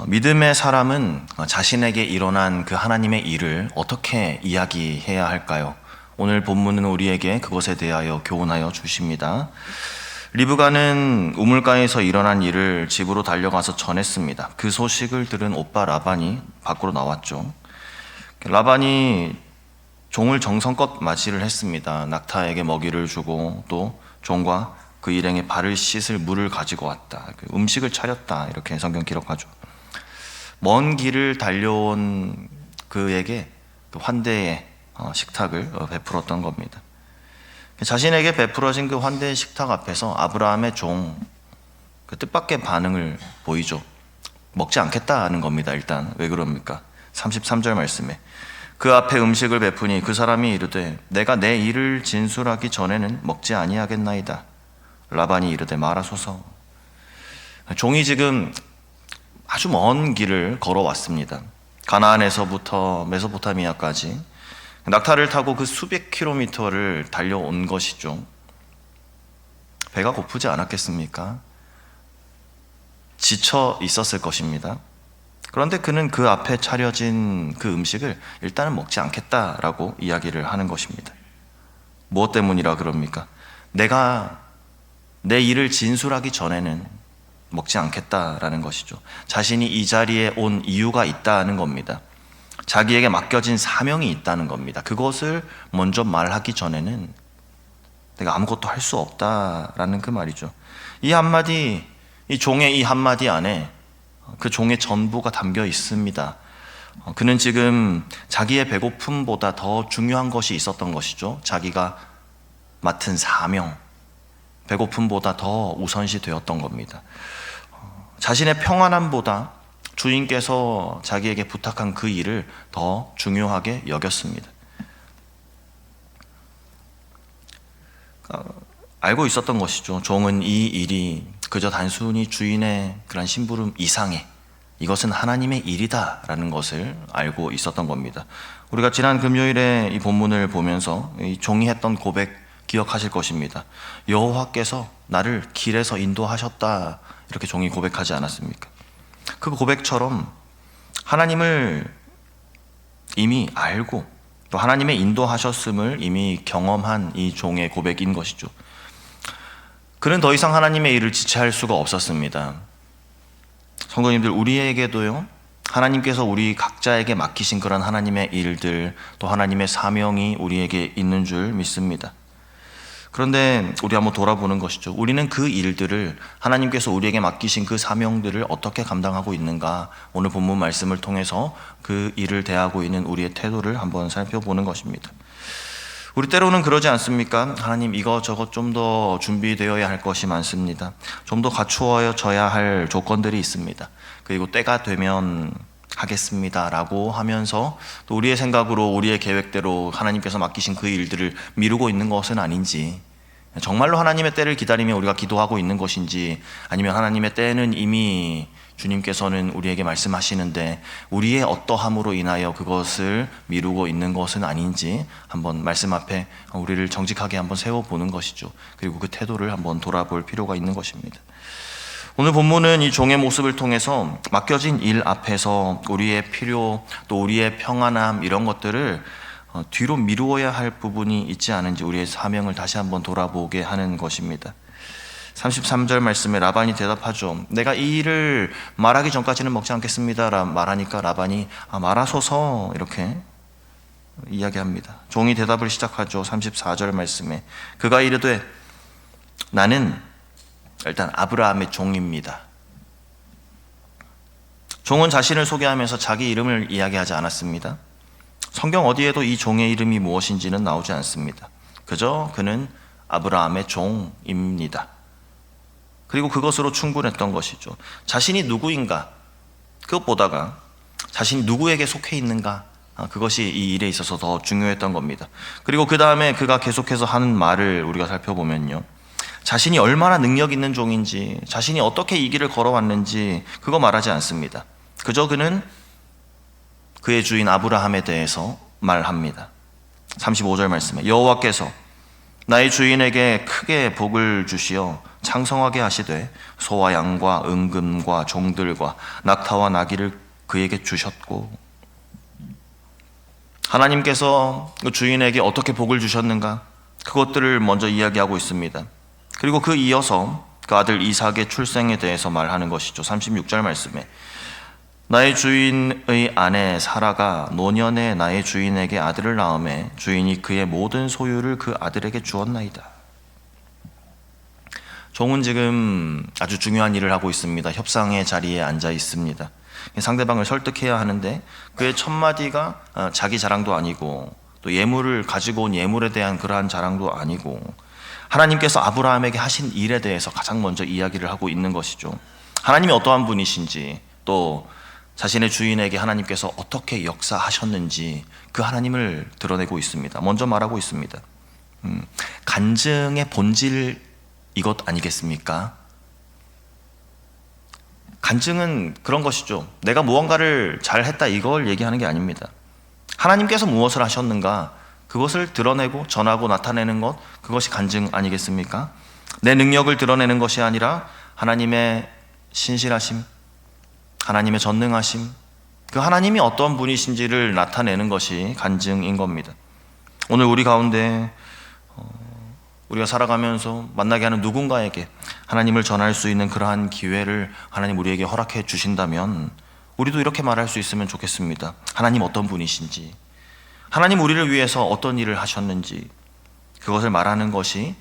믿음의 사람은 자신에게 일어난 그 하나님의 일을 어떻게 이야기해야 할까요? 오늘 본문은 우리에게 그것에 대하여 교훈하여 주십니다. 리브가는 우물가에서 일어난 일을 집으로 달려가서 전했습니다. 그 소식을 들은 오빠 라반이 밖으로 나왔죠. 라반이 종을 정성껏 맞이를 했습니다. 낙타에게 먹이를 주고 또 종과 그 일행의 발을 씻을 물을 가지고 왔다. 음식을 차렸다. 이렇게 성경 기록하죠. 먼 길을 달려온 그에게 환대의 식탁을 베풀었던 겁니다. 자신에게 베풀어진 그 환대의 식탁 앞에서 아브라함의 종, 그 뜻밖의 반응을 보이죠. 먹지 않겠다는 겁니다. 일단 왜 그럽니까? 33절 말씀에 그 앞에 음식을 베푸니 그 사람이 이르되 내가 내 일을 진술하기 전에는 먹지 아니하겠나이다. 라반이 이르되 말하소서. 종이 지금 아주 먼 길을 걸어왔습니다. 가나안에서부터 메소포타미아까지 낙타를 타고 그 수백 킬로미터를 달려온 것이죠. 배가 고프지 않았겠습니까? 지쳐 있었을 것입니다. 그런데 그는 그 앞에 차려진 그 음식을 일단은 먹지 않겠다라고 이야기를 하는 것입니다. 무엇 때문이라 그럽니까? 내가 내 일을 진술하기 전에는 먹지 않겠다라는 것이죠. 자신이 이 자리에 온 이유가 있다는 겁니다. 자기에게 맡겨진 사명이 있다는 겁니다. 그것을 먼저 말하기 전에는 내가 아무것도 할 수 없다라는 그 말이죠. 이 한마디, 이 종의 이 한마디 안에 그 종의 전부가 담겨 있습니다. 그는 지금 자기의 배고픔보다 더 중요한 것이 있었던 것이죠. 자기가 맡은 사명, 배고픔보다 더 우선시 되었던 겁니다. 자신의 평안함보다 주인께서 자기에게 부탁한 그 일을 더 중요하게 여겼습니다. 알고 있었던 것이죠. 종은 이 일이 그저 단순히 주인의 그런 심부름 이상의, 이것은 하나님의 일이다라는 것을 알고 있었던 겁니다. 우리가 지난 금요일에 이 본문을 보면서 이 종이 했던 고백 기억하실 것입니다. 여호와께서 나를 길에서 인도하셨다, 이렇게 종이 고백하지 않았습니까? 그 고백처럼 하나님을 이미 알고 또 하나님의 인도하셨음을 이미 경험한 이 종의 고백인 것이죠. 그는 더 이상 하나님의 일을 지체할 수가 없었습니다. 성도님들, 우리에게도요, 하나님께서 우리 각자에게 맡기신 그런 하나님의 일들, 또 하나님의 사명이 우리에게 있는 줄 믿습니다. 그런데 우리 한번 돌아보는 것이죠. 우리는 그 일들을, 하나님께서 우리에게 맡기신 그 사명들을 어떻게 감당하고 있는가? 오늘 본문 말씀을 통해서 그 일을 대하고 있는 우리의 태도를 한번 살펴보는 것입니다. 우리 때로는 그러지 않습니까? 하나님, 이것저것 좀 더 준비되어야 할 것이 많습니다. 좀 더 갖추어져야 할 조건들이 있습니다. 그리고 때가 되면 하겠습니다 라고 하면서 또 우리의 생각으로, 우리의 계획대로 하나님께서 맡기신 그 일들을 미루고 있는 것은 아닌지, 정말로 하나님의 때를 기다리며 우리가 기도하고 있는 것인지, 아니면 하나님의 때는 이미 주님께서는 우리에게 말씀하시는데 우리의 어떠함으로 인하여 그것을 미루고 있는 것은 아닌지 한번 말씀 앞에 우리를 정직하게 한번 세워보는 것이죠. 그리고 그 태도를 한번 돌아볼 필요가 있는 것입니다. 오늘 본문은 이 종의 모습을 통해서 맡겨진 일 앞에서 우리의 필요, 또 우리의 평안함, 이런 것들을 뒤로 미루어야 할 부분이 있지 않은지 우리의 사명을 다시 한번 돌아보게 하는 것입니다. 33절 말씀에 라반이 대답하죠. 내가 이 일을 말하기 전까지는 먹지 않겠습니다 라 말하니까 라반이 말하소서, 이렇게 이야기합니다. 종이 대답을 시작하죠. 34절 말씀에 그가 이르되 나는 일단 아브라함의 종입니다. 종은 자신을 소개하면서 자기 이름을 이야기하지 않았습니다. 성경 어디에도 이 종의 이름이 무엇인지는 나오지 않습니다. 그저 그는 아브라함의 종입니다. 그리고 그것으로 충분했던 것이죠. 자신이 누구인가, 그것보다가 자신이 누구에게 속해 있는가, 그것이 이 일에 있어서 더 중요했던 겁니다. 그리고 그 다음에 그가 계속해서 하는 말을 우리가 살펴보면요, 자신이 얼마나 능력 있는 종인지, 자신이 어떻게 이 길을 걸어왔는지 그거 말하지 않습니다. 그저 그는 그의 주인 아브라함에 대해서 말합니다. 35절 말씀에 여호와께서 나의 주인에게 크게 복을 주시어 창성하게 하시되 소와 양과 은금과 종들과 낙타와 나귀를 그에게 주셨고. 하나님께서 그 주인에게 어떻게 복을 주셨는가? 그것들을 먼저 이야기하고 있습니다. 그리고 그 이어서 그 아들 이삭의 출생에 대해서 말하는 것이죠. 36절 말씀에 나의 주인의 아내 사라가 노년에 나의 주인에게 아들을 낳음에 주인이 그의 모든 소유를 그 아들에게 주었나이다. 종은 지금 아주 중요한 일을 하고 있습니다. 협상의 자리에 앉아 있습니다. 상대방을 설득해야 하는데 그의 첫 마디가 자기 자랑도 아니고 또 예물을 가지고 온 예물에 대한 그러한 자랑도 아니고 하나님께서 아브라함에게 하신 일에 대해서 가장 먼저 이야기를 하고 있는 것이죠. 하나님이 어떠한 분이신지, 또 자신의 주인에게 하나님께서 어떻게 역사하셨는지 그 하나님을 드러내고 있습니다. 먼저 말하고 있습니다. 간증의 본질 이것 아니겠습니까? 간증은 그런 것이죠. 내가 무언가를 잘했다 이걸 얘기하는 게 아닙니다. 하나님께서 무엇을 하셨는가 그것을 드러내고 전하고 나타내는 것, 그것이 간증 아니겠습니까? 내 능력을 드러내는 것이 아니라 하나님의 신실하심, 하나님의 전능하심, 그 하나님이 어떤 분이신지를 나타내는 것이 간증인 겁니다. 오늘 우리 가운데 우리가 살아가면서 만나게 하는 누군가에게 하나님을 전할 수 있는 그러한 기회를 하나님 우리에게 허락해 주신다면 우리도 이렇게 말할 수 있으면 좋겠습니다. 하나님 어떤 분이신지, 하나님 우리를 위해서 어떤 일을 하셨는지, 그것을 말하는 것이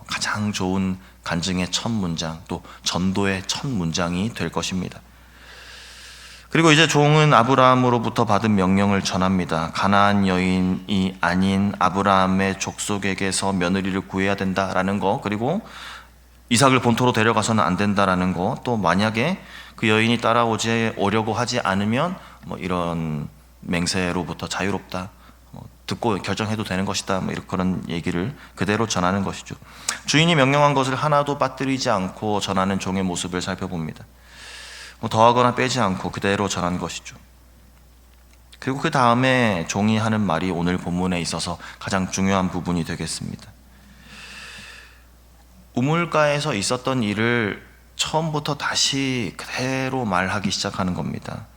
가장 좋은 간증의 첫 문장, 또 전도의 첫 문장이 될 것입니다. 그리고 이제 종은 아브라함으로부터 받은 명령을 전합니다. 가나안 여인이 아닌 아브라함의 족속에게서 며느리를 구해야 된다라는 거, 그리고 이삭을 본토로 데려가서는 안 된다라는 거, 또 만약에 그 여인이 따라오지 오려고 하지 않으면 이런 맹세로부터 자유롭다, 듣고 결정해도 되는 것이다, 이런 그런 얘기를 그대로 전하는 것이죠. 주인이 명령한 것을 하나도 빠뜨리지 않고 전하는 종의 모습을 살펴봅니다. 더하거나 빼지 않고 그대로 전한 것이죠. 그리고 그 다음에 종이 하는 말이 오늘 본문에 있어서 가장 중요한 부분이 되겠습니다. 우물가에서 있었던 일을 처음부터 다시 그대로 말하기 시작하는 겁니다.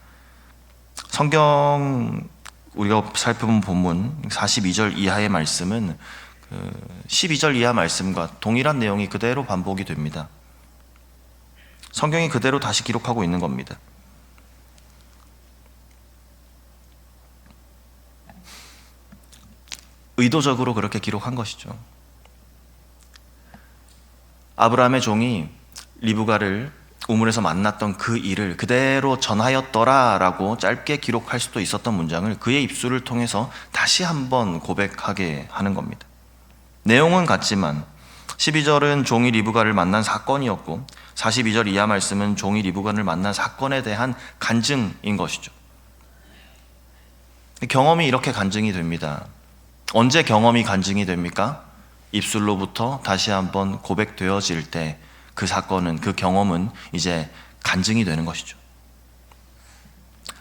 성경 우리가 살펴본 본문 42절 이하의 말씀은 12절 이하 말씀과 동일한 내용이 그대로 반복이 됩니다. 성경이 그대로 다시 기록하고 있는 겁니다. 의도적으로 그렇게 기록한 것이죠. 아브라함의 종이 리브가를 우물에서 만났던 그 일을 그대로 전하였더라라고 짧게 기록할 수도 있었던 문장을 그의 입술을 통해서 다시 한번 고백하게 하는 겁니다. 내용은 같지만 12절은 종이 리브가를 만난 사건이었고 42절 이하 말씀은 종이 리브가를 만난 사건에 대한 간증인 것이죠. 경험이 이렇게 간증이 됩니다. 언제 경험이 간증이 됩니까? 입술로부터 다시 한번 고백되어질 때 그 사건은, 그 경험은 이제 간증이 되는 것이죠.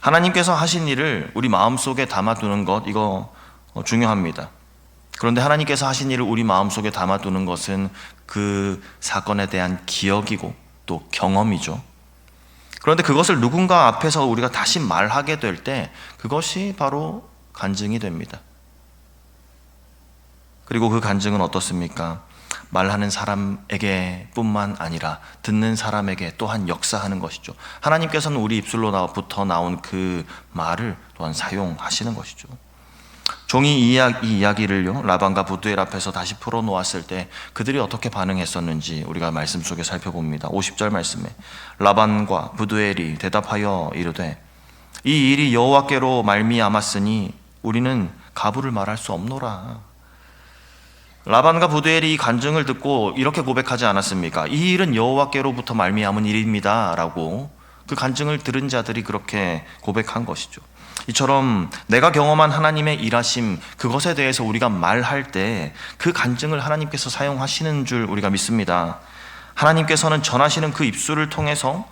하나님께서 하신 일을 우리 마음속에 담아두는 것, 이거 중요합니다. 그런데 하나님께서 하신 일을 우리 마음속에 담아두는 것은 그 사건에 대한 기억이고 또 경험이죠. 그런데 그것을 누군가 앞에서 우리가 다시 말하게 될 때 그것이 바로 간증이 됩니다. 그리고 그 간증은 어떻습니까? 말하는 사람에게 뿐만 아니라 듣는 사람에게 또한 역사하는 것이죠. 하나님께서는 우리 입술로부터 나온 그 말을 또한 사용하시는 것이죠. 종이 이 이야기를요 라반과 부두엘 앞에서 다시 풀어놓았을 때 그들이 어떻게 반응했었는지 우리가 말씀 속에 살펴봅니다. 50절 말씀에 라반과 부두엘이 대답하여 이르되 이 일이 여호와께로 말미암았으니 우리는 가부를 말할 수 없노라. 라반과 부두엘이 이 간증을 듣고 이렇게 고백하지 않았습니까? 이 일은 여호와께로부터 말미암은 일입니다 라고 그 간증을 들은 자들이 그렇게 고백한 것이죠. 이처럼 내가 경험한 하나님의 일하심, 그것에 대해서 우리가 말할 때 그 간증을 하나님께서 사용하시는 줄 우리가 믿습니다. 하나님께서는 전하시는 그 입술을 통해서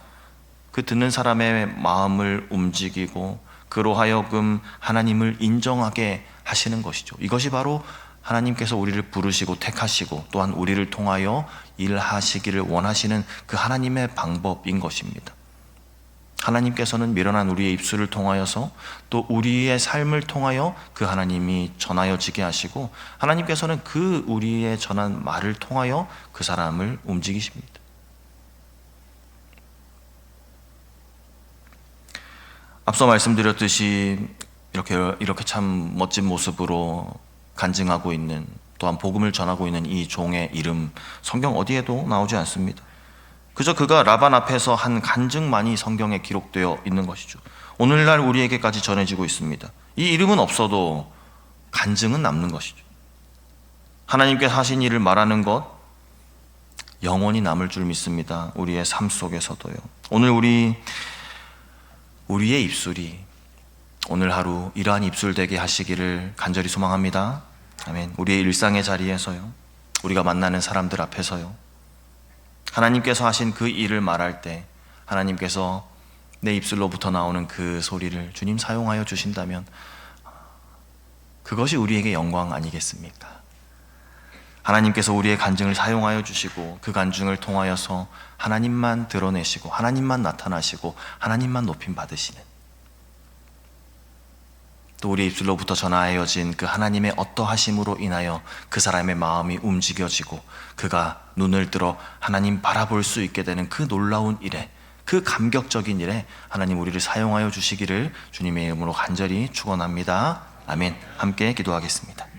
그 듣는 사람의 마음을 움직이고 그로 하여금 하나님을 인정하게 하시는 것이죠. 이것이 바로 하나님께서 우리를 부르시고 택하시고 또한 우리를 통하여 일하시기를 원하시는 그 하나님의 방법인 것입니다. 하나님께서는 미련한 우리의 입술을 통하여서 또 우리의 삶을 통하여 그 하나님이 전하여지게 하시고, 하나님께서는 그 우리의 전한 말을 통하여 그 사람을 움직이십니다. 앞서 말씀드렸듯이 이렇게 참 멋진 모습으로 간증하고 있는, 또한 복음을 전하고 있는 이 종의 이름, 성경 어디에도 나오지 않습니다. 그저 그가 라반 앞에서 한 간증만이 성경에 기록되어 있는 것이죠. 오늘날 우리에게까지 전해지고 있습니다. 이 이름은 없어도 간증은 남는 것이죠. 하나님께서 하신 일을 말하는 것 영원히 남을 줄 믿습니다. 우리의 삶 속에서도요. 오늘 우리의 입술이 오늘 하루 이러한 입술 되게 하시기를 간절히 소망합니다. 아멘. 우리의 일상의 자리에서요, 우리가 만나는 사람들 앞에서요, 하나님께서 하신 그 일을 말할 때 하나님께서 내 입술로부터 나오는 그 소리를 주님 사용하여 주신다면 그것이 우리에게 영광 아니겠습니까? 하나님께서 우리의 간증을 사용하여 주시고 그 간증을 통하여서 하나님만 드러내시고 하나님만 나타나시고 하나님만 높임 받으시는, 또 우리 입술로부터 전하여진 그 하나님의 어떠하심으로 인하여 그 사람의 마음이 움직여지고 그가 눈을 들어 하나님 바라볼 수 있게 되는 그 놀라운 일에, 그 감격적인 일에 하나님 우리를 사용하여 주시기를 주님의 이름으로 간절히 축원합니다. 아멘. 함께 기도하겠습니다.